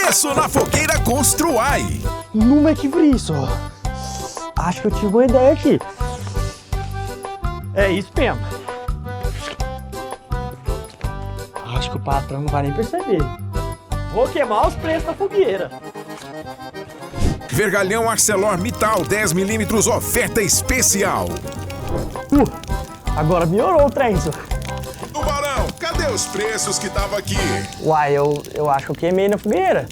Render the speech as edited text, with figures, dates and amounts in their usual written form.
preço na fogueira Construai. Não é que por isso. Acho que eu tive uma ideia aqui. É isso mesmo. Acho que o patrão não vai nem perceber. Vou queimar os preços da fogueira. Vergalhão ArcelorMittal 10mm oferta especial. Agora melhorou o trem, senhor. Tubarão, cadê os preços que tava aqui? Uai, eu acho que eu queimei na fogueira.